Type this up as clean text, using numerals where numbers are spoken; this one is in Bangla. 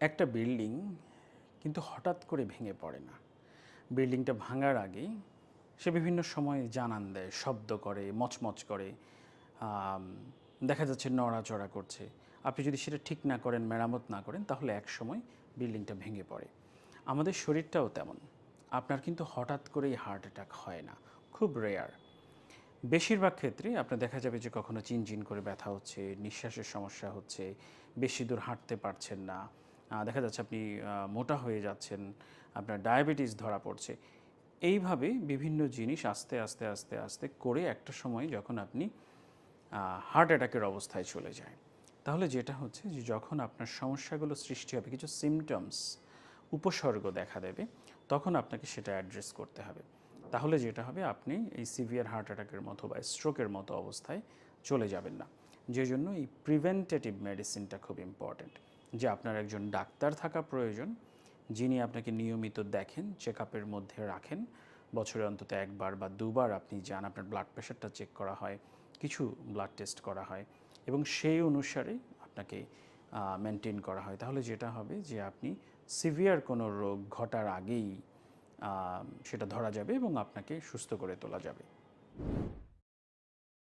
একটা বিল্ডিং কিন্তু হঠাৎ করে ভেঙে পড়ে না। বিল্ডিংটা ভাঙার আগেই সে বিভিন্ন সময় জানান দেয়, শব্দ করে, মচমচ করে, আম দেখা যাচ্ছে নড়াচড়া করছে। আপনি যদি সেটা ঠিক না করেন, মেরামত না করেন, তাহলে একসময় বিল্ডিংটা ভেঙে পড়ে। আমাদের শরীরটাও তেমন। আপনার কিন্তু হঠাৎ করেই হার্ট অ্যাটাক হয় না, খুব রেয়ার। বেশিরভাগ ক্ষেত্রে আপনার দেখা যাবে যে কখনো চিনচিন করে ব্যথা হচ্ছে, নিঃশ্বাসের সমস্যা হচ্ছে, বেশি দূর হাঁটতে পারছেন না, দেখা যাচ্ছে আপনি মোটা হয়ে যাচ্ছেন, আপনার ডায়াবেটিস ধরা পড়ছে। এইভাবে বিভিন্ন জিনিস আস্তে আস্তে আস্তে আস্তে করে একটা সময় যখন আপনি হার্ট অ্যাটাকের অবস্থায় চলে যায়, তাহলে যেটা হচ্ছে যে যখন আপনার সমস্যাগুলো সৃষ্টি হবে, কিছু সিমটমস, উপসর্গ দেখা দেবে, তখন আপনাকে সেটা অ্যাড্রেস করতে হবে। তাহলে যেটা হবে, আপনি এই সিভিয়ার হার্ট অ্যাটাকের মতো বা স্ট্রোকের মতো অবস্থায় চলে যাবেন না। যে জন্য এই প্রিভেন্টেটিভ মেডিসিনটা খুব ইম্পর্ট্যান্ট, যে আপনার একজন ডাক্তার থাকা প্রয়োজন, যিনি আপনাকে নিয়মিত দেখেন, চেক আপের মধ্যে রাখেন, বছরে অন্তত একবার বা দুবার আপনি যান, আপনার ব্লাড প্রেশারটা চেক করা হয়, কিছু ব্লাড টেস্ট করা হয় এবং সেই অনুসারে আপনাকে মেনটেন করা হয়। তাহলে যেটা হবে যে আপনি সিভিয়ার কোনো রোগ ঘটার আগেই সেটা ধরা যাবে এবং আপনাকে সুস্থ করে তোলা যাবে।